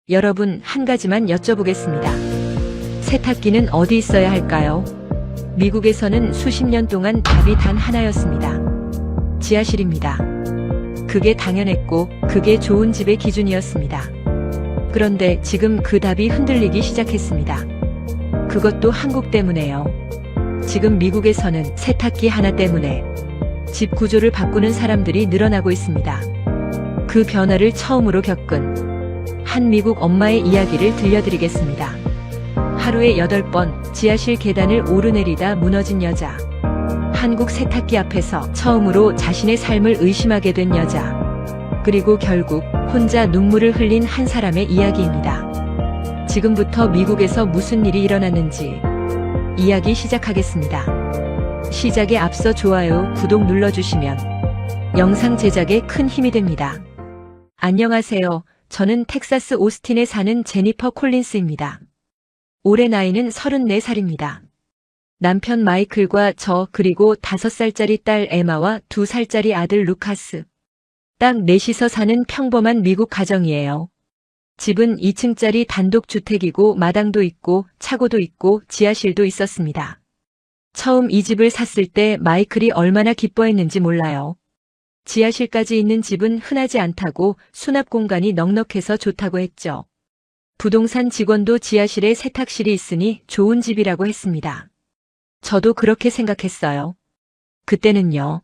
여러분, 한 가지만 여쭤보겠습니다. 세탁기는 어디 있어야 할까요? 미국에서는 수십 년 동안 답이 단 하나였습니다. 지하실입니다. 그게 당연했고 그게 좋은 집의 기준이었습니다. 그런데 지금 그 답이 흔들리기 시작했습니다. 그것도 한국 때문에요. 지금 미국에서는 세탁기 하나 때문에 집 구조를 바꾸는 사람들이 늘어나고 있습니다. 그 변화를 처음으로 겪은 한 미국 엄마의 이야기를 들려드리겠습니다. 하루에 8번 지하실 계단을 오르내리다 무너진 여자. 한국 세탁기 앞에서 처음으로 자신의 삶을 의심하게 된 여자. 그리고 결국 혼자 눈물을 흘린 한 사람의 이야기입니다. 지금부터 미국에서 무슨 일이 일어났는지 이야기 시작하겠습니다. 시작에 앞서 좋아요, 구독 눌러주시면 영상 제작에 큰 힘이 됩니다. 안녕하세요. 저는 텍사스 오스틴에 사는 제니퍼 콜린스입니다. 올해 나이는 34살입니다. 남편 마이클과 저 그리고 5살짜리 딸 에마와 2살짜리 아들 루카스. 딱 넷이서 사는 평범한 미국 가정이에요. 집은 2층짜리 단독주택이고 마당도 있고 차고도 있고 지하실도 있었습니다. 처음 이 집을 샀을 때 마이클이 얼마나 기뻐했는지 몰라요. 지하실까지 있는 집은 흔하지 않다고 수납 공간이 넉넉해서 좋다고 했죠. 부동산 직원도 지하실에 세탁실이 있으니 좋은 집이라고 했습니다. 저도 그렇게 생각했어요. 그때는요.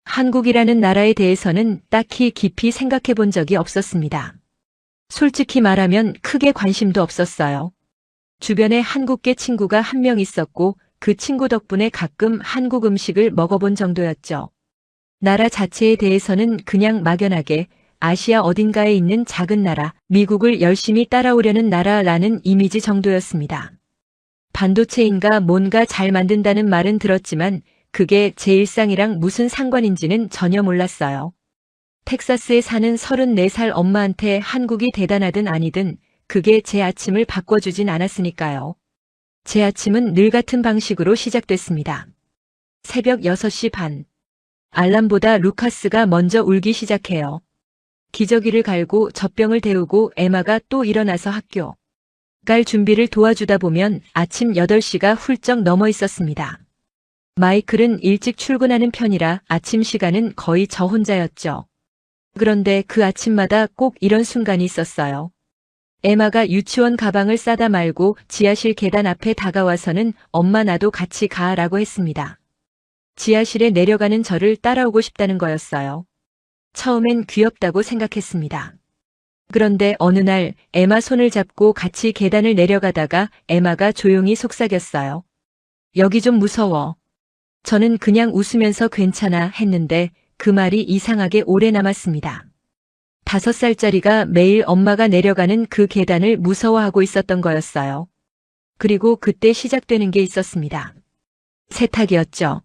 한국이라는 나라에 대해서는 딱히 깊이 생각해 본 적이 없었습니다. 솔직히 말하면 크게 관심도 없었어요. 주변에 한국계 친구가 한 명 있었고 그 친구 덕분에 가끔 한국 음식을 먹어본 정도였죠. 나라 자체에 대해서는 그냥 막연하게 아시아 어딘가에 있는 작은 나라, 미국을 열심히 따라오려는 나라라는 이미지 정도였습니다. 반도체인가 뭔가 잘 만든다는 말은 들었지만 그게 제 일상이랑 무슨 상관인지는 전혀 몰랐어요. 텍사스에 사는 34살 엄마한테 한국이 대단하든 아니든 그게 제 아침을 바꿔주진 않았으니까요. 제 아침은 늘 같은 방식으로 시작됐습니다. 새벽 6시 반. 알람보다 루카스가 먼저 울기 시작해요. 기저귀를 갈고 젖병을 데우고 에마가 또 일어나서 학교 갈 준비를 도와주다 보면 아침 8시가 훌쩍 넘어 있었습니다. 마이클은 일찍 출근하는 편이라 아침 시간은 거의 저 혼자였죠. 그런데 그 아침마다 꼭 이런 순간이 있었어요. 에마가 유치원 가방을 싸다 말고 지하실 계단 앞에 다가와서는 엄마 나도 같이 가라고 했습니다. 지하실에 내려가는 저를 따라오고 싶다는 거였어요. 처음엔 귀엽다고 생각했습니다. 그런데 어느 날 에마 손을 잡고 같이 계단을 내려가다가 에마가 조용히 속삭였어요. 여기 좀 무서워. 저는 그냥 웃으면서 괜찮아 했는데 그 말이 이상하게 오래 남았습니다. 5살짜리가 매일 엄마가 내려가는 그 계단을 무서워하고 있었던 거였어요. 그리고 그때 시작되는 게 있었습니다. 세탁이었죠.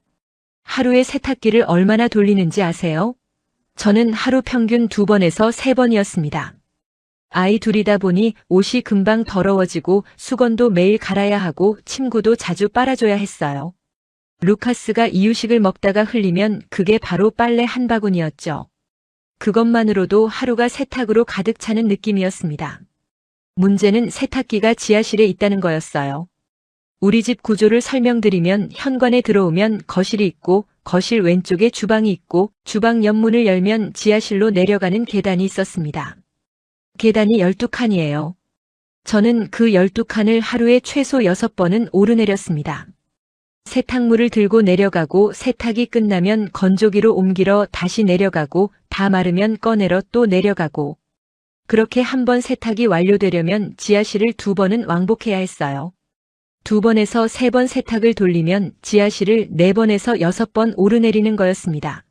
하루에 세탁기를 얼마나 돌리는지 아세요? 저는 하루 평균 2번에서 3번이었습니다. 아이 둘이다 보니 옷이 금방 더러워지고 수건도 매일 갈아야 하고 침구도 자주 빨아줘야 했어요. 루카스가 이유식을 먹다가 흘리면 그게 바로 빨래 한 바구니였죠. 그것만으로도 하루가 세탁으로 가득 차는 느낌이었습니다. 문제는 세탁기가 지하실에 있다는 거였어요. 우리 집 구조를 설명드리면 현관에 들어오면 거실이 있고 거실 왼쪽에 주방이 있고 주방 옆문을 열면 지하실로 내려가는 계단이 있었습니다. 계단이 12칸이에요. 저는 그 12칸을 하루에 최소 6번은 오르내렸습니다. 세탁물을 들고 내려가고 세탁이 끝나면 건조기로 옮기러 다시 내려가고 다 마르면 꺼내러 또 내려가고 그렇게 한 번 세탁이 완료되려면 지하실을 2번은 왕복해야 했어요. 2번에서 3번 세탁을 돌리면 지하실을 4번에서 6번 오르내리는 거였습니다.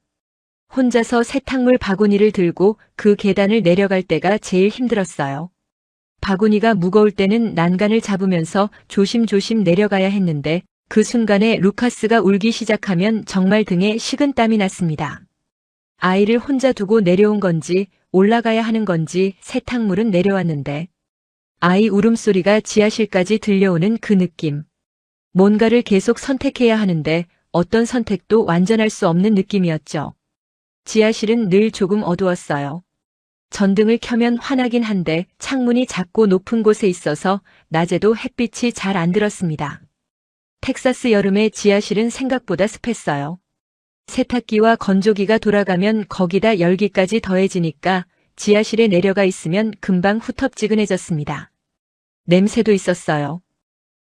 혼자서 세탁물 바구니를 들고 그 계단을 내려갈 때가 제일 힘들었어요. 바구니가 무거울 때는 난간을 잡으면서 조심조심 내려가야 했는데 그 순간에 루카스가 울기 시작하면 정말 등에 식은땀이 났습니다. 아이를 혼자 두고 내려온 건지 올라가야 하는 건지 세탁물은 내려왔는데 아이 울음소리가 지하실까지 들려오는 그 느낌. 뭔가를 계속 선택해야 하는데 어떤 선택도 완전할 수 없는 느낌이었죠. 지하실은 늘 조금 어두웠어요. 전등을 켜면 환하긴 한데 창문이 작고 높은 곳에 있어서 낮에도 햇빛이 잘 안 들었습니다. 텍사스 여름의 지하실은 생각보다 습했어요. 세탁기와 건조기가 돌아가면 거기다 열기까지 더해지니까 지하실에 내려가 있으면 금방 후텁지근해졌습니다. 냄새도 있었어요.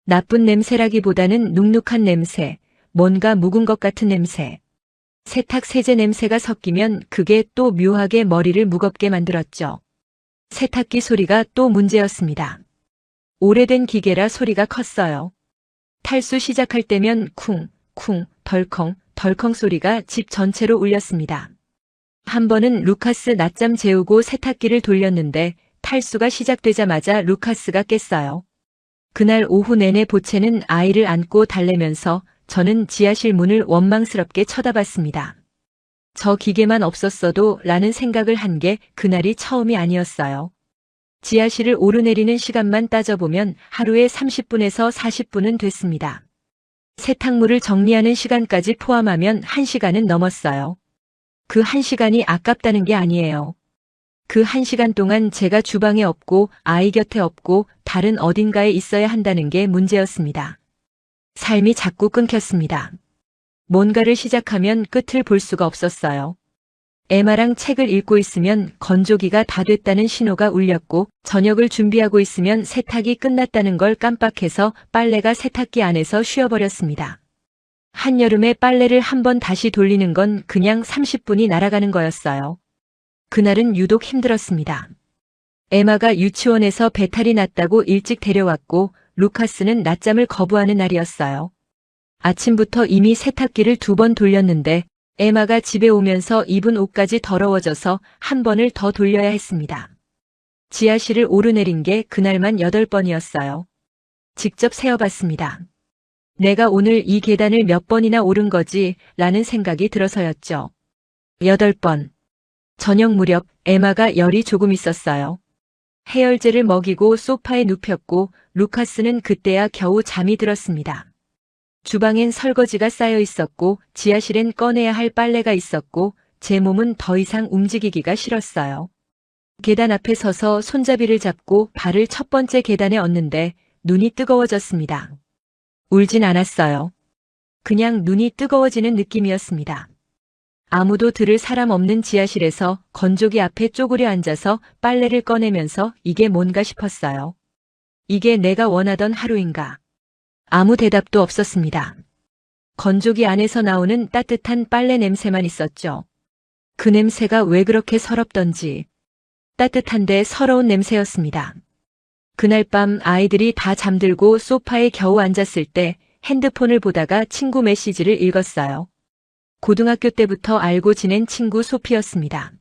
나쁜 냄새라기보다는 눅눅한 냄새, 뭔가 묵은 것 같은 냄새. 세탁 세제 냄새가 섞이면 그게 또 묘하게 머리를 무겁게 만들었죠. 세탁기 소리가 또 문제였습니다. 오래된 기계라 소리가 컸어요. 탈수 시작할 때면 쿵, 쿵, 덜컹, 덜컹 소리가 집 전체로 울렸습니다. 한 번은 루카스 낮잠 재우고 세탁기를 돌렸는데 탈수가 시작되자마자 루카스가 깼어요. 그날 오후 내내 보채는 아이를 안고 달래면서 저는 지하실 문을 원망스럽게 쳐다봤습니다. 저 기계만 없었어도 라는 생각을 한 게 그날이 처음이 아니었어요. 지하실을 오르내리는 시간만 따져보면 하루에 30분에서 40분은 됐습니다. 세탁물을 정리하는 시간까지 포함하면 1시간은 넘었어요. 그 1시간이 아깝다는 게 아니에요. 그 1시간 동안 제가 주방에 없고 아이 곁에 없고 다른 어딘가에 있어야 한다는 게 문제였습니다. 삶이 자꾸 끊겼습니다. 뭔가를 시작하면 끝을 볼 수가 없었어요. 에마랑 책을 읽고 있으면 건조기가 다 됐다는 신호가 울렸고 저녁을 준비하고 있으면 세탁이 끝났다는 걸 깜빡해서 빨래가 세탁기 안에서 쉬어버렸습니다. 한여름에 빨래를 한 번 다시 돌리는 건 그냥 30분이 날아가는 거였어요. 그날은 유독 힘들었습니다. 에마가 유치원에서 배탈이 났다고 일찍 데려왔고 루카스는 낮잠을 거부하는 날이었어요. 아침부터 이미 세탁기를 2번 돌렸는데 에마가 집에 오면서 입은 옷까지 더러워져서 한 번을 더 돌려야 했습니다. 지하실을 오르내린 게 그날만 8번이었어요. 직접 세어봤습니다. 내가 오늘 이 계단을 몇 번이나 오른 거지 라는 생각이 들어서였죠. 8번. 저녁 무렵 에마가 열이 조금 있었어요. 해열제를 먹이고 소파에 눕혔고 루카스는 그때야 겨우 잠이 들었습니다. 주방엔 설거지가 쌓여 있었고 지하실엔 꺼내야 할 빨래가 있었고 제 몸은 더 이상 움직이기가 싫었어요. 계단 앞에 서서 손잡이를 잡고 발을 첫 번째 계단에 얹는데 눈이 뜨거워졌습니다. 울진 않았어요. 그냥 눈이 뜨거워지는 느낌이었습니다. 아무도 들을 사람 없는 지하실에서 건조기 앞에 쪼그려 앉아서 빨래를 꺼내면서 이게 뭔가 싶었어요. 이게 내가 원하던 하루인가? 아무 대답도 없었습니다. 건조기 안에서 나오는 따뜻한 빨래 냄새만 있었죠. 그 냄새가 왜 그렇게 서럽던지 따뜻한데 서러운 냄새였습니다. 그날 밤 아이들이 다 잠들고 소파에 겨우 앉았을 때 핸드폰을 보다가 친구 메시지를 읽었어요. 고등학교 때부터 알고 지낸 친구 소피였습니다.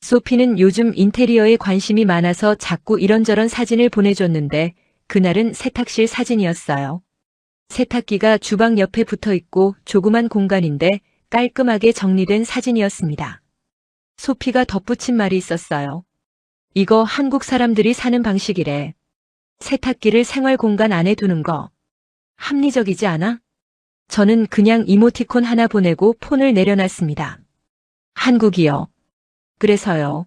소피는 요즘 인테리어에 관심이 많아서 자꾸 이런저런 사진을 보내줬는데 그날은 세탁실 사진이었어요. 세탁기가 주방 옆에 붙어 있고 조그만 공간인데 깔끔하게 정리된 사진이었습니다. 소피가 덧붙인 말이 있었어요. 이거 한국 사람들이 사는 방식이래. 세탁기를 생활 공간 안에 두는 거. 합리적이지 않아? 저는 그냥 이모티콘 하나 보내고 폰을 내려놨습니다. 한국이요. 그래서요.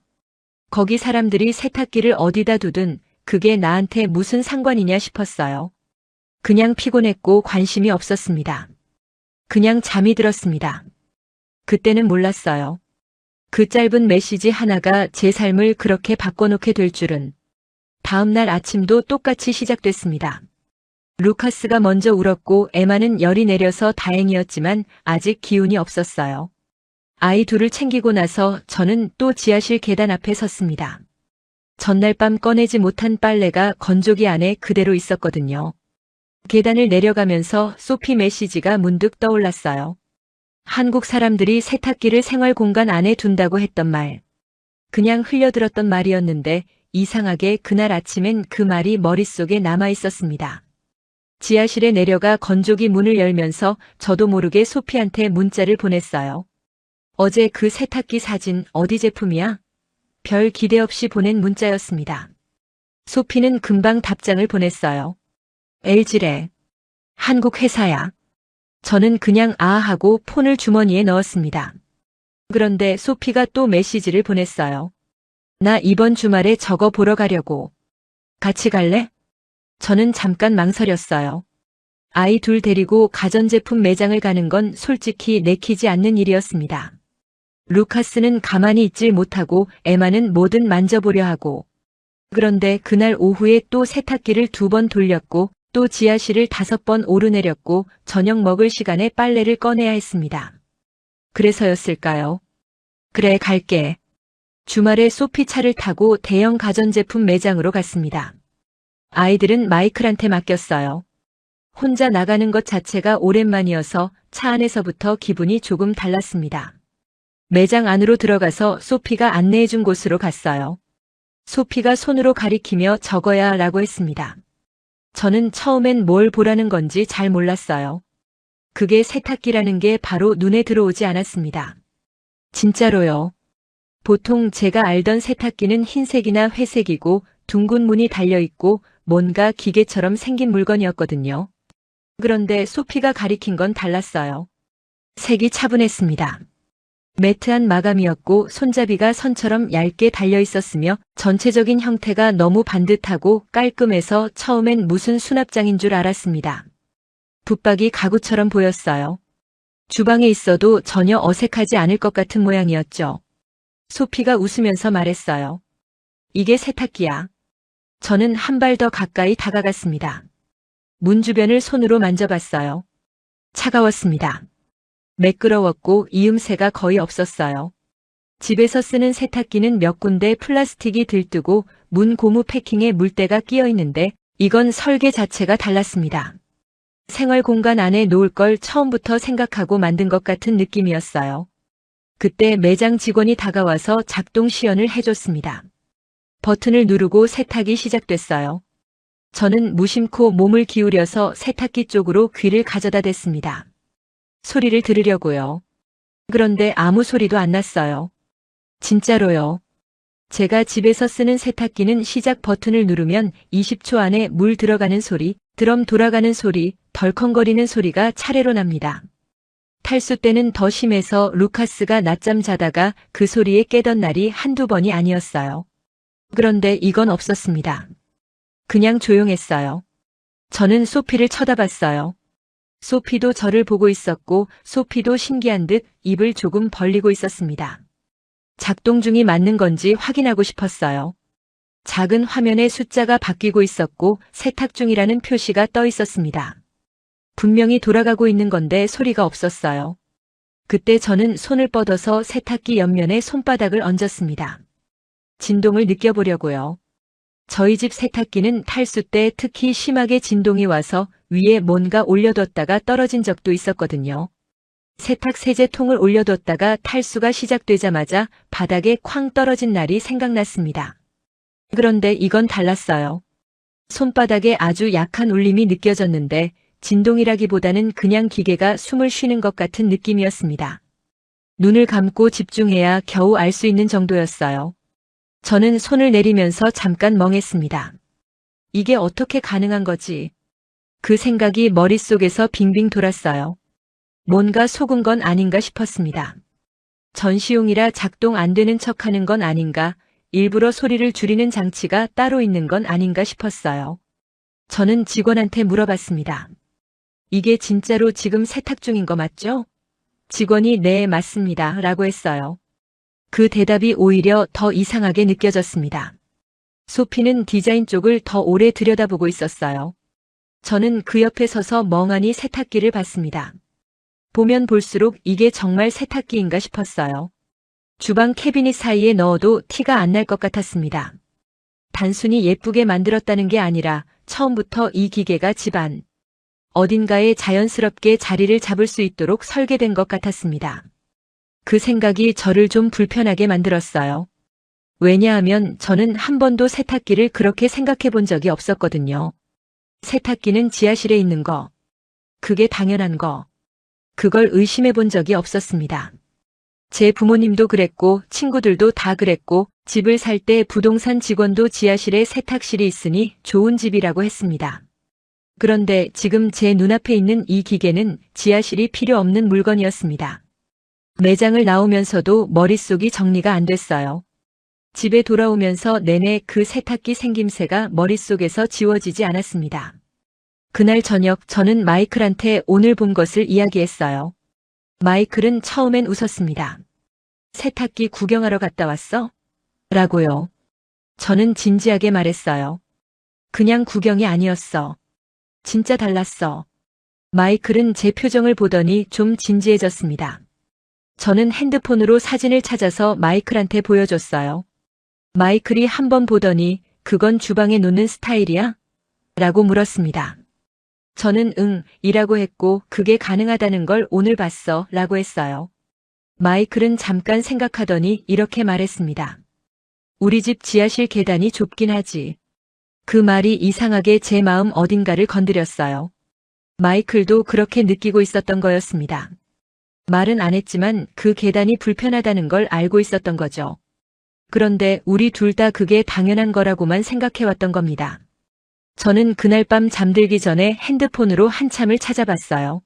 거기 사람들이 세탁기를 어디다 두든 그게 나한테 무슨 상관이냐 싶었어요. 그냥 피곤했고 관심이 없었습니다. 그냥 잠이 들었습니다. 그때는 몰랐어요. 그 짧은 메시지 하나가 제 삶을 그렇게 바꿔놓게 될 줄은. 다음 날 아침도 똑같이 시작됐습니다. 루카스가 먼저 울었고 에마는 열이 내려서 다행이었지만 아직 기운이 없었어요. 아이 둘을 챙기고 나서 저는 또 지하실 계단 앞에 섰습니다. 전날 밤 꺼내지 못한 빨래가 건조기 안에 그대로 있었거든요. 계단을 내려가면서 소피 메시지가 문득 떠올랐어요. 한국 사람들이 세탁기를 생활 공간 안에 둔다고 했던 말. 그냥 흘려들었던 말이었는데 이상하게 그날 아침엔 그 말이 머릿속에 남아 있었습니다. 지하실에 내려가 건조기 문을 열면서 저도 모르게 소피한테 문자를 보냈어요. 어제 그 세탁기 사진 어디 제품이야? 별 기대 없이 보낸 문자였습니다. 소피는 금방 답장을 보냈어요. LG래. 한국 회사야. 저는 그냥 하고 폰을 주머니에 넣었습니다. 그런데 소피가 또 메시지를 보냈어요. 나 이번 주말에 저거 보러 가려고. 같이 갈래? 저는 잠깐 망설였어요. 아이 둘 데리고 가전제품 매장을 가는 건 솔직히 내키지 않는 일이었습니다. 루카스는 가만히 있질 못하고 에마는 뭐든 만져보려 하고. 그런데 그날 오후에 또 세탁기를 2번 돌렸고 또 지하실을 5번 오르내렸고 저녁 먹을 시간에 빨래를 꺼내야 했습니다. 그래서였을까요? 그래, 갈게. 주말에 소피 차를 타고 대형 가전제품 매장으로 갔습니다. 아이들은 마이클한테 맡겼어요. 혼자 나가는 것 자체가 오랜만이어서 차 안에서부터 기분이 조금 달랐습니다. 매장 안으로 들어가서 소피가 안내해준 곳으로 갔어요. 소피가 손으로 가리키며 적어야 라고 했습니다. 저는 처음엔 뭘 보라는 건지 잘 몰랐어요. 그게 세탁기라는 게 바로 눈에 들어오지 않았습니다. 진짜로요. 보통 제가 알던 세탁기는 흰색이나 회색이고 둥근 문이 달려있고 뭔가 기계처럼 생긴 물건이었거든요. 그런데 소피가 가리킨 건 달랐어요. 색이 차분했습니다. 매트한 마감이었고 손잡이가 선처럼 얇게 달려있었으며 전체적인 형태가 너무 반듯하고 깔끔해서 처음엔 무슨 수납장인 줄 알았습니다. 붙박이 가구처럼 보였어요. 주방에 있어도 전혀 어색하지 않을 것 같은 모양이었죠. 소피가 웃으면서 말했어요. 이게 세탁기야. 저는 한 발 더 가까이 다가갔습니다. 문 주변을 손으로 만져봤어요. 차가웠습니다. 매끄러웠고 이음새가 거의 없었어요. 집에서 쓰는 세탁기는 몇 군데 플라스틱이 들뜨고 문 고무 패킹에 물때가 끼어 있는데 이건 설계 자체가 달랐습니다. 생활 공간 안에 놓을 걸 처음부터 생각하고 만든 것 같은 느낌이었어요. 그때 매장 직원이 다가와서 작동 시연을 해줬습니다. 버튼을 누르고 세탁이 시작됐어요. 저는 무심코 몸을 기울여서 세탁기 쪽으로 귀를 가져다 댔습니다. 소리를 들으려고요. 그런데 아무 소리도 안 났어요. 진짜로요. 제가 집에서 쓰는 세탁기는 시작 버튼을 누르면 20초 안에 물 들어가는 소리, 드럼 돌아가는 소리, 덜컹거리는 소리가 차례로 납니다. 탈수 때는 더 심해서 루카스가 낮잠 자다가 그 소리에 깨던 날이 한두 번이 아니었어요. 그런데 이건 없었습니다. 그냥 조용했어요. 저는 소피를 쳐다봤어요. 소피도 저를 보고 있었고 소피도 신기한 듯 입을 조금 벌리고 있었습니다. 작동 중이 맞는 건지 확인하고 싶었어요. 작은 화면에 숫자가 바뀌고 있었고 세탁 중이라는 표시가 떠 있었습니다. 분명히 돌아가고 있는 건데 소리가 없었어요. 그때 저는 손을 뻗어서 세탁기 옆면에 손바닥을 얹었습니다. 진동을 느껴보려고요. 저희 집 세탁기는 탈수 때 특히 심하게 진동이 와서 위에 뭔가 올려뒀다가 떨어진 적도 있었거든요. 세탁 세제통을 올려뒀다가 탈수가 시작되자마자 바닥에 쾅 떨어진 날이 생각났습니다. 그런데 이건 달랐어요. 손바닥에 아주 약한 울림이 느껴졌는데 진동이라기보다는 그냥 기계가 숨을 쉬는 것 같은 느낌이었습니다. 눈을 감고 집중해야 겨우 알 수 있는 정도였어요. 저는 손을 내리면서 잠깐 멍했습니다. 이게 어떻게 가능한 거지? 그 생각이 머릿속에서 빙빙 돌았어요. 뭔가 속은 건 아닌가 싶었습니다. 전시용이라 작동 안 되는 척하는 건 아닌가, 일부러 소리를 줄이는 장치가 따로 있는 건 아닌가 싶었어요. 저는 직원한테 물어봤습니다. 이게 진짜로 지금 세탁 중인 거 맞죠? 직원이 네, 맞습니다. 라고 했어요. 그 대답이 오히려 더 이상하게 느껴졌습니다. 소피는 디자인 쪽을 더 오래 들여다보고 있었어요. 저는 그 옆에 서서 멍하니 세탁기를 봤습니다. 보면 볼수록 이게 정말 세탁기인가 싶었어요. 주방 캐비닛 사이에 넣어도 티가 안 날 것 같았습니다. 단순히 예쁘게 만들었다는 게 아니라 처음부터 이 기계가 집안 어딘가에 자연스럽게 자리를 잡을 수 있도록 설계된 것 같았습니다. 그 생각이 저를 좀 불편하게 만들었어요. 왜냐하면 저는 한 번도 세탁기를 그렇게 생각해 본 적이 없었거든요. 세탁기는 지하실에 있는 거, 그게 당연한 거, 그걸 의심해 본 적이 없었습니다. 제 부모님도 그랬고 친구들도 다 그랬고 집을 살 때 부동산 직원도 지하실에 세탁실이 있으니 좋은 집이라고 했습니다. 그런데 지금 제 눈앞에 있는 이 기계는 지하실이 필요 없는 물건이었습니다. 매장을 나오면서도 머릿속이 정리가 안 됐어요. 집에 돌아오면서 내내 그 세탁기 생김새가 머릿속에서 지워지지 않았습니다. 그날 저녁 저는 마이클한테 오늘 본 것을 이야기했어요. 마이클은 처음엔 웃었습니다. 세탁기 구경하러 갔다 왔어? 라고요. 저는 진지하게 말했어요. 그냥 구경이 아니었어. 진짜 달랐어. 마이클은 제 표정을 보더니 좀 진지해졌습니다. 저는 핸드폰으로 사진을 찾아서 마이클한테 보여줬어요. 마이클이 한번 보더니 그건 주방에 놓는 스타일이야? 라고 물었습니다. 저는 응, 이라고 했고 그게 가능하다는 걸 오늘 봤어 라고 했어요. 마이클은 잠깐 생각하더니 이렇게 말했습니다. 우리 집 지하실 계단이 좁긴 하지. 그 말이 이상하게 제 마음 어딘가를 건드렸어요. 마이클도 그렇게 느끼고 있었던 거였습니다. 말은 안 했지만 그 계단이 불편하다는 걸 알고 있었던 거죠. 그런데 우리 둘 다 그게 당연한 거라고만 생각해왔던 겁니다. 저는 그날 밤 잠들기 전에 핸드폰으로 한참을 찾아봤어요.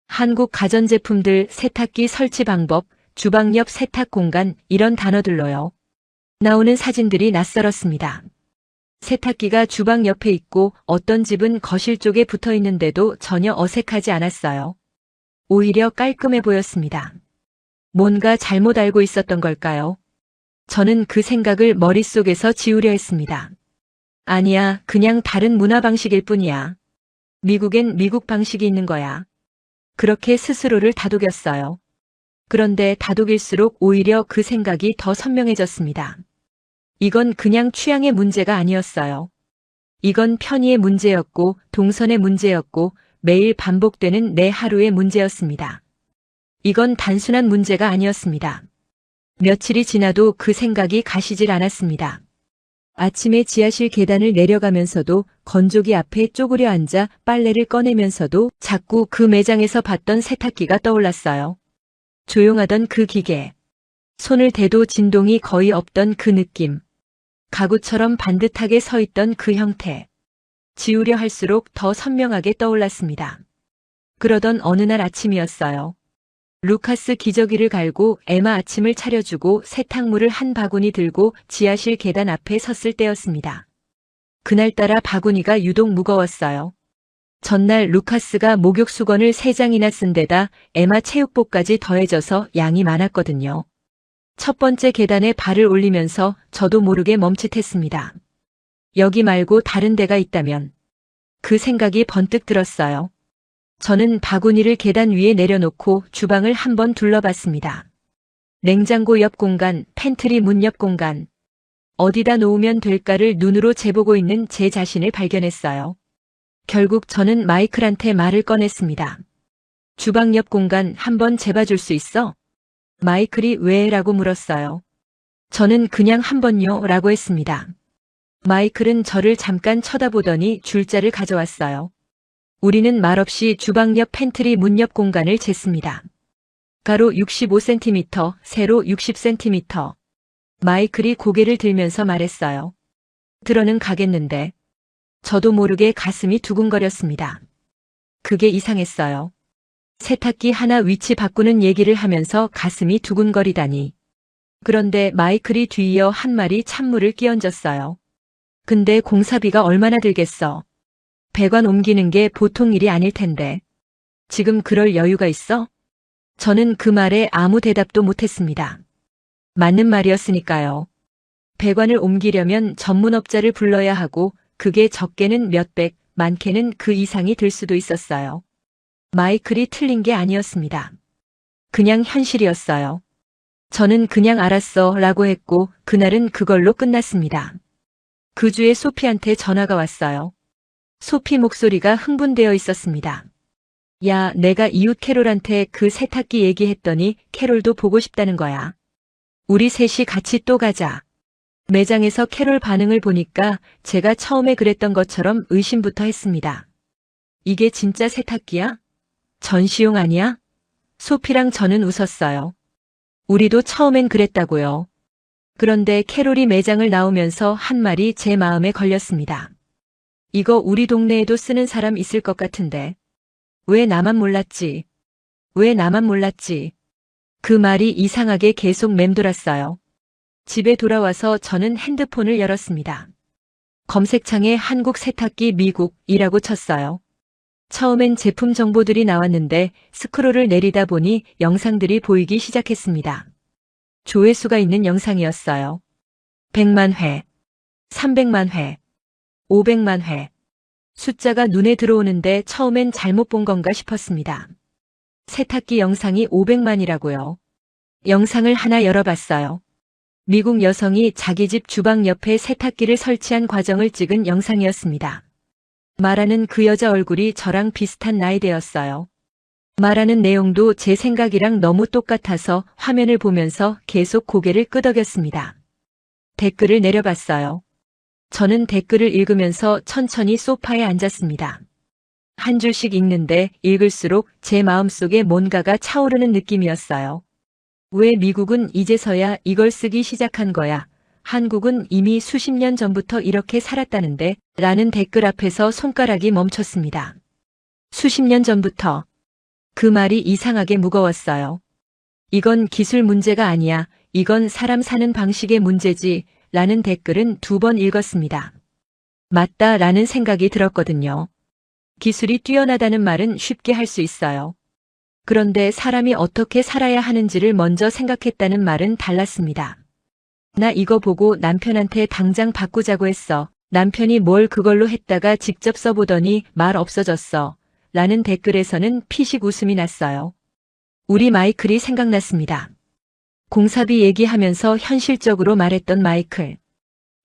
한국 가전제품들 세탁기 설치 방법, 주방 옆 세탁 공간 이런 단어들로요. 나오는 사진들이 낯설었습니다. 세탁기가 주방 옆에 있고 어떤 집은 거실 쪽에 붙어 있는데도 전혀 어색하지 않았어요. 오히려 깔끔해 보였습니다. 뭔가 잘못 알고 있었던 걸까요? 저는 그 생각을 머릿속에서 지우려 했습니다. 아니야, 그냥 다른 문화 방식일 뿐이야. 미국엔 미국 방식이 있는 거야. 그렇게 스스로를 다독였어요. 그런데 다독일수록 오히려 그 생각이 더 선명해졌습니다. 이건 그냥 취향의 문제가 아니었어요. 이건 편의의 문제였고 동선의 문제였고 매일 반복되는 내 하루의 문제였습니다. 이건 단순한 문제가 아니었습니다. 며칠이 지나도 그 생각이 가시질 않았습니다. 아침에 지하실 계단을 내려가면서도 건조기 앞에 쪼그려 앉아 빨래를 꺼내면서도 자꾸 그 매장에서 봤던 세탁기가 떠올랐어요. 조용하던 그 기계. 손을 대도 진동이 거의 없던 그 느낌. 가구처럼 반듯하게 서 있던 그 형태. 지우려 할수록 더 선명하게 떠올랐습니다. 그러던 어느 날 아침이었어요. 루카스 기저귀를 갈고 에마 아침을 차려주고 세탁물을 한 바구니 들고 지하실 계단 앞에 섰을 때였습니다. 그날따라 바구니가 유독 무거웠어요. 전날 루카스가 목욕 수건을 3장이나 쓴 데다 에마 체육복까지 더해져서 양이 많았거든요. 첫 번째 계단에 발을 올리면서 저도 모르게 멈칫했습니다. 여기 말고 다른 데가 있다면. 그 생각이 번뜩 들었어요. 저는 바구니를 계단 위에 내려놓고 주방을 한번 둘러봤습니다. 냉장고 옆 공간, 팬트리 문 옆 공간. 어디다 놓으면 될까를 눈으로 재보고 있는 제 자신을 발견했어요. 결국 저는 마이클한테 말을 꺼냈습니다. 주방 옆 공간 한번 재봐줄 수 있어? 마이클이 왜? 라고 물었어요. 저는 그냥 한번요 라고 했습니다. 마이클은 저를 잠깐 쳐다보더니 줄자를 가져왔어요. 우리는 말없이 주방 옆 팬트리 문 옆 공간을 쟀습니다. 가로 65cm, 세로 60cm. 마이클이 고개를 들면서 말했어요. 들어는 가겠는데. 저도 모르게 가슴이 두근거렸습니다. 그게 이상했어요. 세탁기 하나 위치 바꾸는 얘기를 하면서 가슴이 두근거리다니. 그런데 마이클이 뒤이어 한 마리 찬물을 끼얹었어요. 근데 공사비가 얼마나 들겠어. 배관 옮기는 게 보통 일이 아닐 텐데. 지금 그럴 여유가 있어? 저는 그 말에 아무 대답도 못했습니다. 맞는 말이었으니까요. 배관을 옮기려면 전문업자를 불러야 하고 그게 적게는 몇백, 많게는 그 이상이 들 수도 있었어요. 마이클이 틀린 게 아니었습니다. 그냥 현실이었어요. 저는 그냥 알았어 라고 했고 그날은 그걸로 끝났습니다. 그 주에 소피한테 전화가 왔어요. 소피 목소리가 흥분되어 있었습니다. 야, 내가 이웃 캐롤한테 그 세탁기 얘기했더니 캐롤도 보고 싶다는 거야. 우리 셋이 같이 또 가자. 매장에서 캐롤 반응을 보니까 제가 처음에 그랬던 것처럼 의심부터 했습니다. 이게 진짜 세탁기야? 전시용 아니야? 소피랑 저는 웃었어요. 우리도 처음엔 그랬다고요. 그런데 캐롤이 매장을 나오면서 한 말이 제 마음에 걸렸습니다. 이거 우리 동네에도 쓰는 사람 있을 것 같은데. 왜 나만 몰랐지? 왜 나만 몰랐지? 그 말이 이상하게 계속 맴돌았어요. 집에 돌아와서 저는 핸드폰을 열었습니다. 검색창에 한국 세탁기 미국이라고 쳤어요. 처음엔 제품 정보들이 나왔는데 스크롤을 내리다 보니 영상들이 보이기 시작했습니다. 조회수가 있는 영상이었어요. 100만 회, 300만 회, 500만 회. 숫자가 눈에 들어오는데 처음엔 잘못 본 건가 싶었습니다. 세탁기 영상이 500만이라고요. 영상을 하나 열어봤어요. 미국 여성이 자기 집 주방 옆에 세탁기를 설치한 과정을 찍은 영상이었습니다. 말하는 그 여자 얼굴이 저랑 비슷한 나이대였어요. 말하는 내용도 제 생각이랑 너무 똑같아서 화면을 보면서 계속 고개를 끄덕였습니다. 댓글을 내려봤어요. 저는 댓글을 읽으면서 천천히 소파에 앉았습니다. 한 줄씩 읽는데 읽을수록 제 마음속에 뭔가가 차오르는 느낌이었어요. 왜 미국은 이제서야 이걸 쓰기 시작한 거야? 한국은 이미 수십 년 전부터 이렇게 살았다는데? 라는 댓글 앞에서 손가락이 멈췄습니다. 수십 년 전부터. 그 말이 이상하게 무거웠어요. 이건 기술 문제가 아니야. 이건 사람 사는 방식의 문제지. 라는 댓글은 2번 읽었습니다. 맞다 라는 생각이 들었거든요. 기술이 뛰어나다는 말은 쉽게 할 수 있어요. 그런데 사람이 어떻게 살아야 하는지를 먼저 생각했다는 말은 달랐습니다. 나 이거 보고 남편한테 당장 바꾸자고 했어. 남편이 뭘 그걸로 했다가 직접 써보더니 말 없어졌어. 라는 댓글에서는 피식 웃음이 났어요. 우리 마이클이 생각났습니다. 공사비 얘기하면서 현실적으로 말했던 마이클.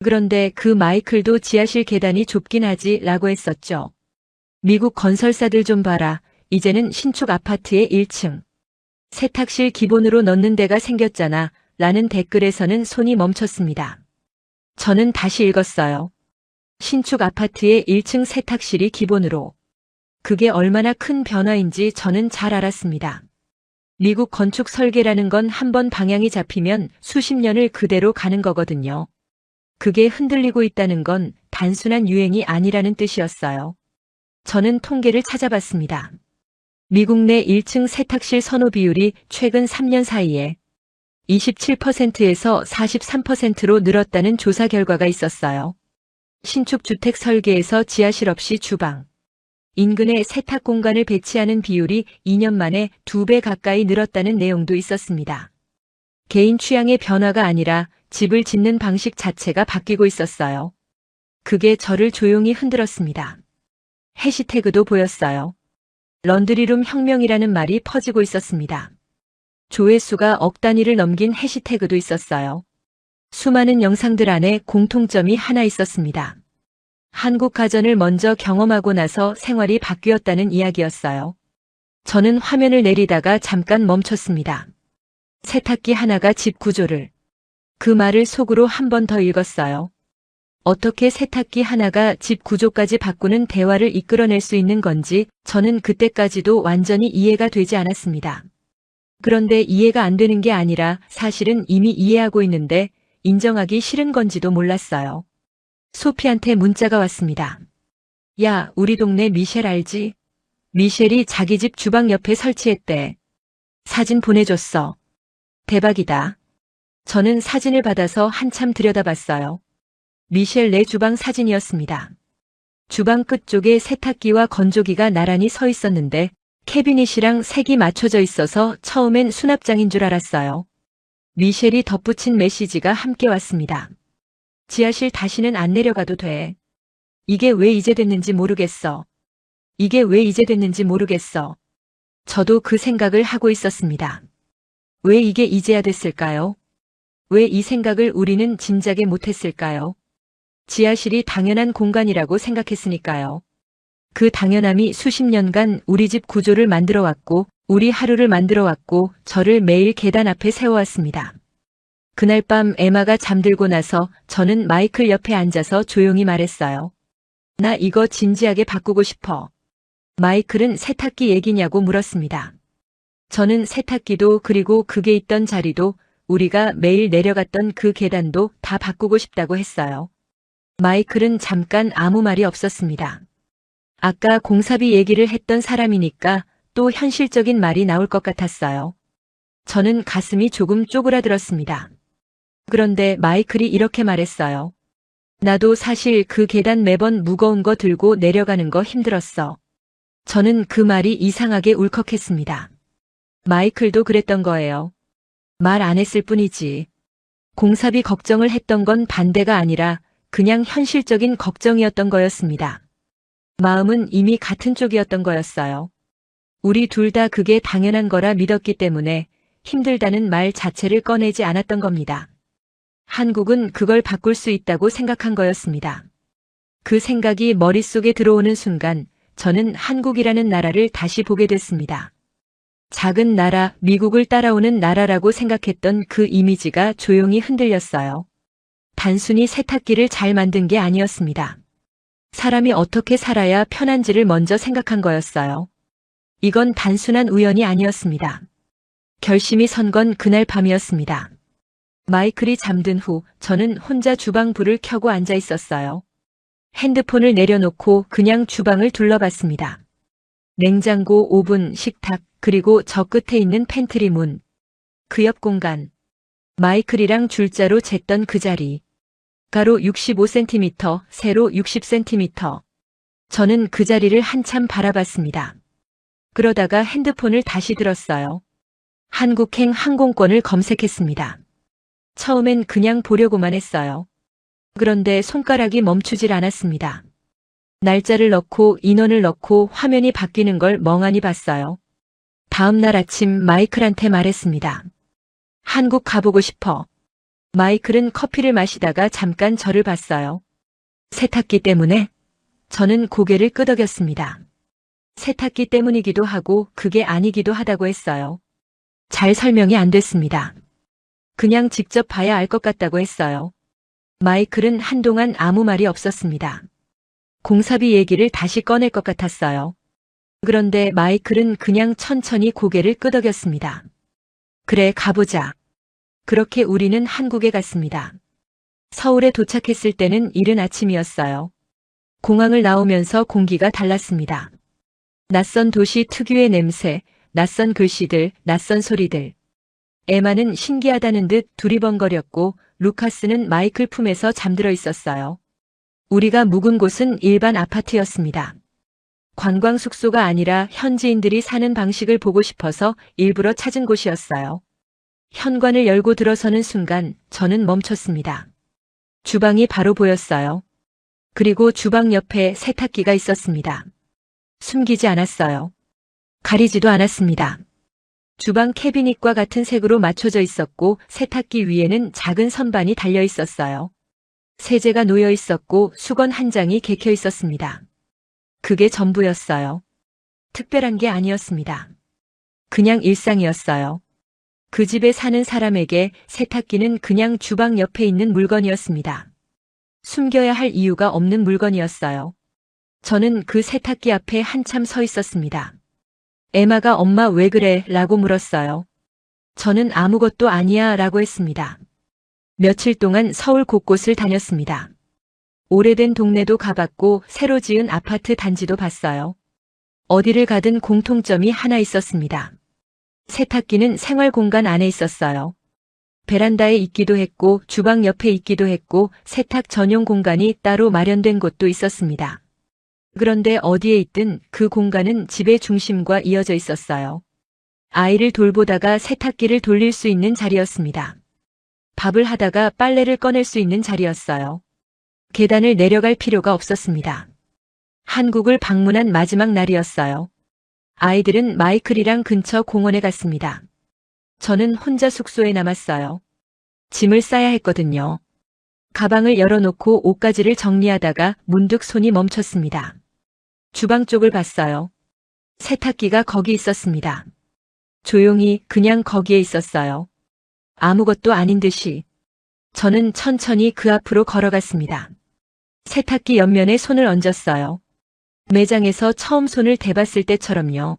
그런데 그 마이클도 지하실 계단이 좁긴 하지 라고 했었죠. 미국 건설사들 좀 봐라. 이제는 신축 아파트의 1층. 세탁실 기본으로 넣는 데가 생겼잖아. 라는 댓글에서는 손이 멈췄습니다. 저는 다시 읽었어요. 신축 아파트의 1층 세탁실이 기본으로. 그게 얼마나 큰 변화인지 저는 잘 알았습니다. 미국 건축 설계라는 건 한 번 방향이 잡히면 수십 년을 그대로 가는 거거든요. 그게 흔들리고 있다는 건 단순한 유행이 아니라는 뜻이었어요. 저는 통계를 찾아봤습니다. 미국 내 1층 세탁실 선호 비율이 최근 3년 사이에 27%에서 43%로 늘었다는 조사 결과가 있었어요. 신축 주택 설계에서 지하실 없이 주방, 인근에 세탁 공간을 배치하는 비율이 2년 만에 2배 가까이 늘었다는 내용도 있었습니다. 개인 취향의 변화가 아니라 집을 짓는 방식 자체가 바뀌고 있었어요. 그게 저를 조용히 흔들었습니다. 해시태그도 보였어요. 런드리룸 혁명이라는 말이 퍼지고 있었습니다. 조회수가 억 단위를 넘긴 해시태그도 있었어요. 수많은 영상들 안에 공통점이 하나 있었습니다. 한국 가전을 먼저 경험하고 나서 생활이 바뀌었다는 이야기였어요. 저는 화면을 내리다가 잠깐 멈췄습니다. 세탁기 하나가 집 구조를. 그 말을 속으로 한 번 더 읽었어요. 어떻게 세탁기 하나가 집 구조까지 바꾸는 대화를 이끌어낼 수 있는 건지 저는 그때까지도 완전히 이해가 되지 않았습니다. 그런데 이해가 안 되는 게 아니라 사실은 이미 이해하고 있는데 인정하기 싫은 건지도 몰랐어요. 소피한테 문자가 왔습니다. 야, 우리 동네 미셸 알지? 미셸이 자기 집 주방 옆에 설치했대. 사진 보내줬어. 대박이다. 저는 사진을 받아서 한참 들여다봤어요. 미셸 내 주방 사진이었습니다. 주방 끝쪽에 세탁기와 건조기가 나란히 서 있었는데 캐비닛이랑 색이 맞춰져 있어서 처음엔 수납장인 줄 알았어요. 미셸이 덧붙인 메시지가 함께 왔습니다. 지하실 다시는 안 내려가도 돼. 이게 왜 이제 됐는지 모르겠어. 이게 왜 이제 됐는지 모르겠어. 저도 그 생각을 하고 있었습니다. 왜 이게 이제야 됐을까요? 왜 이 생각을 우리는 짐작에 못했을까요? 지하실이 당연한 공간이라고 생각했으니까요. 그 당연함이 수십 년간 우리 집 구조를 만들어 왔고, 우리 하루를 만들어 왔고, 저를 매일 계단 앞에 세워왔습니다. 그날 밤 에마가 잠들고 나서 저는 마이클 옆에 앉아서 조용히 말했어요. 나 이거 진지하게 바꾸고 싶어. 마이클은 세탁기 얘기냐고 물었습니다. 저는 세탁기도 그리고 그게 있던 자리도 우리가 매일 내려갔던 그 계단도 다 바꾸고 싶다고 했어요. 마이클은 잠깐 아무 말이 없었습니다. 아까 공사비 얘기를 했던 사람이니까 또 현실적인 말이 나올 것 같았어요. 저는 가슴이 조금 쪼그라들었습니다. 그런데 마이클이 이렇게 말했어요. 나도 사실 그 계단 매번 무거운 거 들고 내려가는 거 힘들었어. 저는 그 말이 이상하게 울컥했습니다. 마이클도 그랬던 거예요. 말 안 했을 뿐이지. 공사비 걱정을 했던 건 반대가 아니라 그냥 현실적인 걱정이었던 거였습니다. 마음은 이미 같은 쪽이었던 거였어요. 우리 둘 다 그게 당연한 거라 믿었기 때문에 힘들다는 말 자체를 꺼내지 않았던 겁니다. 한국은 그걸 바꿀 수 있다고 생각한 거였습니다. 그 생각이 머릿속에 들어오는 순간 저는 한국이라는 나라를 다시 보게 됐습니다. 작은 나라, 미국을 따라오는 나라라고 생각했던 그 이미지가 조용히 흔들렸어요. 단순히 세탁기를 잘 만든 게 아니었습니다. 사람이 어떻게 살아야 편한지를 먼저 생각한 거였어요. 이건 단순한 우연이 아니었습니다. 결심이 선 건 그날 밤이었습니다. 마이클이 잠든 후 저는 혼자 주방 불을 켜고 앉아 있었어요. 핸드폰을 내려놓고 그냥 주방을 둘러봤습니다. 냉장고, 오븐, 식탁, 그리고 저 끝에 있는 팬트리 문. 그 옆 공간. 마이클이랑 줄자로 쟀던 그 자리. 가로 65cm, 세로 60cm. 저는 그 자리를 한참 바라봤습니다. 그러다가 핸드폰을 다시 들었어요. 한국행 항공권을 검색했습니다. 처음엔 그냥 보려고만 했어요. 그런데 손가락이 멈추질 않았습니다. 날짜를 넣고 인원을 넣고 화면이 바뀌는 걸 멍하니 봤어요. 다음 날 아침 마이클한테 말했습니다. 한국 가보고 싶어. 마이클은 커피를 마시다가 잠깐 저를 봤어요. 세탁기 때문에? 저는 고개를 끄덕였습니다. 세탁기 때문이기도 하고 그게 아니기도 하다고 했어요. 잘 설명이 안 됐습니다. 그냥 직접 봐야 알 것 같다고 했어요. 마이클은 한동안 아무 말이 없었습니다. 공사비 얘기를 다시 꺼낼 것 같았어요. 그런데 마이클은 그냥 천천히 고개를 끄덕였습니다. 그래, 가보자. 그렇게 우리는 한국에 갔습니다. 서울에 도착했을 때는 이른 아침이었어요. 공항을 나오면서 공기가 달랐습니다. 낯선 도시 특유의 냄새, 낯선 글씨들, 낯선 소리들. 에마는 신기하다는 듯 두리번거렸고 루카스는 마이클 품에서 잠들어 있었어요. 우리가 묵은 곳은 일반 아파트였습니다. 관광 숙소가 아니라 현지인들이 사는 방식을 보고 싶어서 일부러 찾은 곳이었어요. 현관을 열고 들어서는 순간 저는 멈췄습니다. 주방이 바로 보였어요. 그리고 주방 옆에 세탁기가 있었습니다. 숨기지 않았어요. 가리지도 않았습니다. 주방 캐비닛과 같은 색으로 맞춰져 있었고 세탁기 위에는 작은 선반이 달려 있었어요. 세제가 놓여 있었고 수건 한 장이 개켜 있었습니다. 그게 전부였어요. 특별한 게 아니었습니다. 그냥 일상이었어요. 그 집에 사는 사람에게 세탁기는 그냥 주방 옆에 있는 물건이었습니다. 숨겨야 할 이유가 없는 물건이었어요. 저는 그 세탁기 앞에 한참 서 있었습니다. 에마가 엄마 왜 그래? 라고 물었어요. 저는 아무것도 아니야 라고 했습니다. 며칠 동안 서울 곳곳을 다녔습니다. 오래된 동네도 가봤고 새로 지은 아파트 단지도 봤어요. 어디를 가든 공통점이 하나 있었습니다. 세탁기는 생활 공간 안에 있었어요. 베란다에 있기도 했고 주방 옆에 있기도 했고 세탁 전용 공간이 따로 마련된 곳도 있었습니다. 그런데 어디에 있든 그 공간은 집의 중심과 이어져 있었어요. 아이를 돌보다가 세탁기를 돌릴 수 있는 자리였습니다. 밥을 하다가 빨래를 꺼낼 수 있는 자리였어요. 계단을 내려갈 필요가 없었습니다. 한국을 방문한 마지막 날이었어요. 아이들은 마이클이랑 근처 공원에 갔습니다. 저는 혼자 숙소에 남았어요. 짐을 싸야 했거든요. 가방을 열어놓고 옷가지를 정리하다가 문득 손이 멈췄습니다. 주방 쪽을 봤어요. 세탁기가 거기 있었습니다. 조용히 그냥 거기에 있었어요. 아무것도 아닌 듯이. 저는 천천히 그 앞으로 걸어갔습니다. 세탁기 옆면에 손을 얹었어요. 매장에서 처음 손을 대봤을 때처럼요.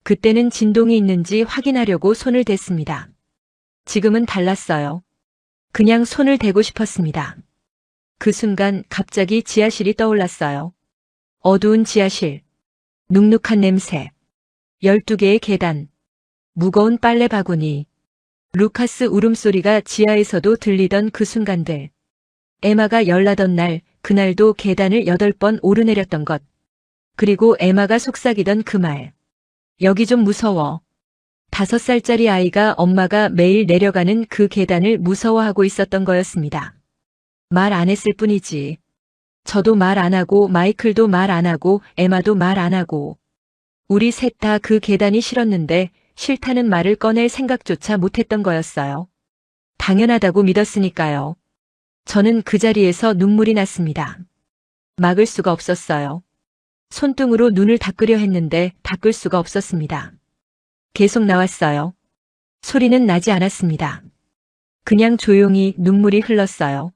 그때는 진동이 있는지 확인하려고 손을 댔습니다. 지금은 달랐어요. 그냥 손을 대고 싶었습니다. 그 순간 갑자기 지하실이 떠올랐어요. 어두운 지하실. 눅눅한 냄새. 12개의 계단. 무거운 빨래 바구니. 루카스 울음소리가 지하에서도 들리던 그 순간들. 에마가 열나던 날, 그날도 계단을 8번 오르내렸던 것. 그리고 에마가 속삭이던 그 말. 여기 좀 무서워. 5살짜리 아이가 엄마가 매일 내려가는 그 계단을 무서워하고 있었던 거였습니다. 말 안 했을 뿐이지. 저도 말 안 하고 마이클도 말 안 하고 에마도 말 안 하고. 우리 셋 다 그 계단이 싫었는데 싫다는 말을 꺼낼 생각조차 못했던 거였어요. 당연하다고 믿었으니까요. 저는 그 자리에서 눈물이 났습니다. 막을 수가 없었어요. 손등으로 눈을 닦으려 했는데 닦을 수가 없었습니다. 계속 나왔어요. 소리는 나지 않았습니다. 그냥 조용히 눈물이 흘렀어요.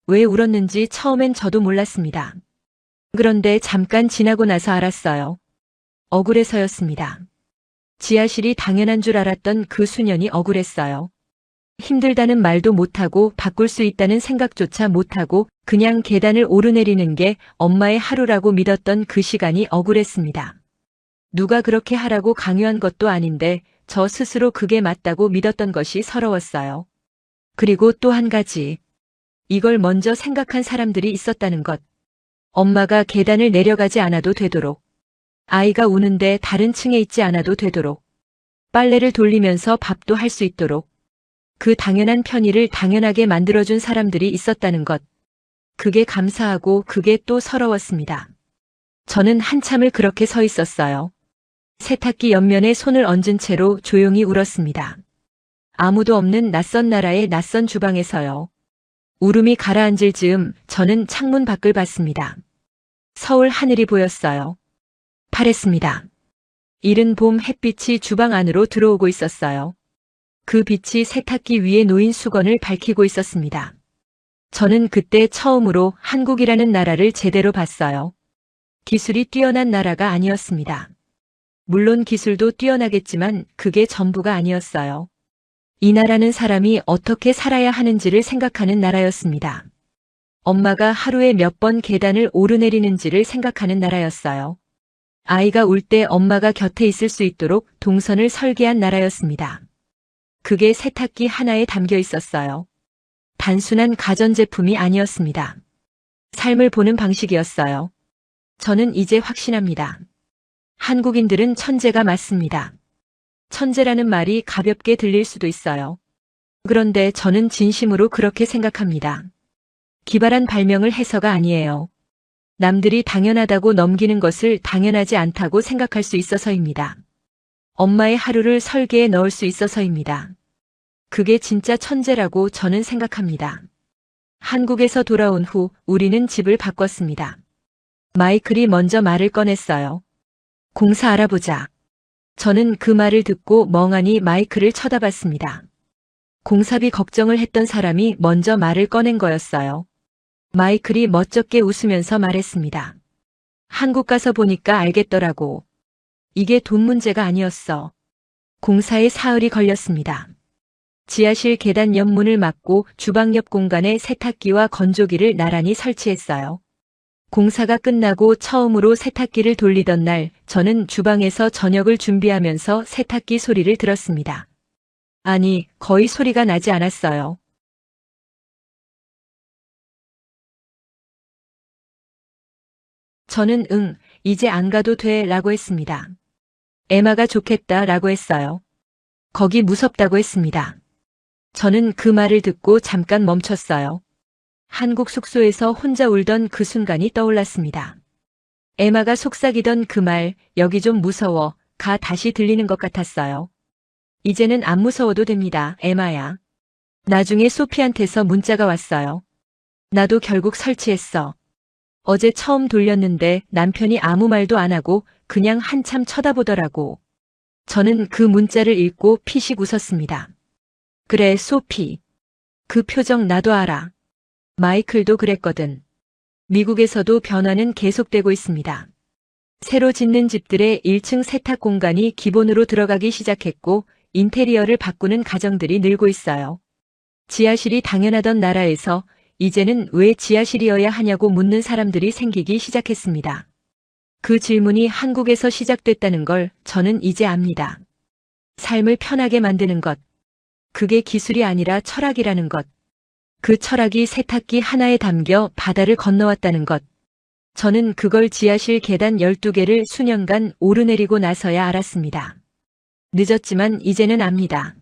왜 울었는지 처음엔 저도 몰랐습니다. 그런데 잠깐 지나고 나서 알았어요. 억울해서였습니다. 지하실이 당연한 줄 알았던 그 수년이 억울했어요. 힘들다는 말도 못하고 바꿀 수 있다는 생각조차 못하고 그냥 계단을 오르내리는 게 엄마의 하루라고 믿었던 그 시간이 억울했습니다. 누가 그렇게 하라고 강요한 것도 아닌데 저 스스로 그게 맞다고 믿었던 것이 서러웠어요. 그리고 또 한 가지. 이걸 먼저 생각한 사람들이 있었다는 것. 엄마가 계단을 내려가지 않아도 되도록. 아이가 우는데 다른 층에 있지 않아도 되도록. 빨래를 돌리면서 밥도 할 수 있도록. 그 당연한 편의를 당연하게 만들어준 사람들이 있었다는 것. 그게 감사하고 그게 또 서러웠습니다. 저는 한참을 그렇게 서 있었어요. 세탁기 옆면에 손을 얹은 채로 조용히 울었습니다. 아무도 없는 낯선 나라의 낯선 주방에서요. 울음이 가라앉을 즈음 저는 창문 밖을 봤습니다. 서울 하늘이 보였어요. 파랬습니다. 이른 봄 햇빛이 주방 안으로 들어오고 있었어요. 그 빛이 세탁기 위에 놓인 수건을 밝히고 있었습니다. 저는 그때 처음으로 한국이라는 나라를 제대로 봤어요. 기술이 뛰어난 나라가 아니었습니다. 물론 기술도 뛰어나겠지만 그게 전부가 아니었어요. 이 나라는 사람이 어떻게 살아야 하는지를 생각하는 나라였습니다. 엄마가 하루에 몇 번 계단을 오르내리는지를 생각하는 나라였어요. 아이가 울 때 엄마가 곁에 있을 수 있도록 동선을 설계한 나라였습니다. 그게 세탁기 하나에 담겨 있었어요. 단순한 가전제품이 아니었습니다. 삶을 보는 방식이었어요. 저는 이제 확신합니다. 한국인들은 천재가 맞습니다. 천재라는 말이 가볍게 들릴 수도 있어요. 그런데 저는 진심으로 그렇게 생각합니다. 기발한 발명을 해서가 아니에요. 남들이 당연하다고 넘기는 것을 당연하지 않다고 생각할 수 있어서입니다. 엄마의 하루를 설계에 넣을 수 있어서입니다. 그게 진짜 천재라고 저는 생각합니다. 한국에서 돌아온 후 우리는 집을 바꿨습니다. 마이클이 먼저 말을 꺼냈어요. 공사 알아보자. 저는 그 말을 듣고 멍하니 마이클을 쳐다봤습니다. 공사비 걱정을 했던 사람이 먼저 말을 꺼낸 거였어요. 마이클이 멋쩍게 웃으면서 말했습니다. 한국 가서 보니까 알겠더라고. 이게 돈 문제가 아니었어. 공사에 사흘이 걸렸습니다. 지하실 계단 옆 문을 막고 주방 옆 공간에 세탁기와 건조기를 나란히 설치했어요. 공사가 끝나고 처음으로 세탁기를 돌리던 날 저는 주방에서 저녁을 준비하면서 세탁기 소리를 들었습니다. 아니, 거의 소리가 나지 않았어요. 저는 이제 안 가도 돼 라고 했습니다. 에마가 좋겠다 라고 했어요. 거기 무섭다고 했습니다. 저는 그 말을 듣고 잠깐 멈췄어요. 한국 숙소에서 혼자 울던 그 순간이 떠올랐습니다. 에마가 속삭이던 그 말, 여기 좀 무서워, 가 다시 들리는 것 같았어요. 이제는 안 무서워도 됩니다, 에마야. 나중에 소피한테서 문자가 왔어요. 나도 결국 설치했어. 어제 처음 돌렸는데 남편이 아무 말도 안 하고 그냥 한참 쳐다보더라고. 저는 그 문자를 읽고 피식 웃었습니다. 그래, 소피. 그 표정 나도 알아. 마이클도 그랬거든. 미국에서도 변화는 계속되고 있습니다. 새로 짓는 집들의 1층 세탁 공간이 기본으로 들어가기 시작했고 인테리어를 바꾸는 가정들이 늘고 있어요. 지하실이 당연하던 나라에서 이제는 왜 지하실이어야 하냐고 묻는 사람들이 생기기 시작했습니다. 그 질문이 한국에서 시작됐다는 걸 저는 이제 압니다. 삶을 편하게 만드는 것. 그게 기술이 아니라 철학이라는 것. 그 철학이 세탁기 하나에 담겨 바다를 건너왔다는 것. 저는 그걸 지하실 계단 12개를 수년간 오르내리고 나서야 알았습니다. 늦었지만 이제는 압니다.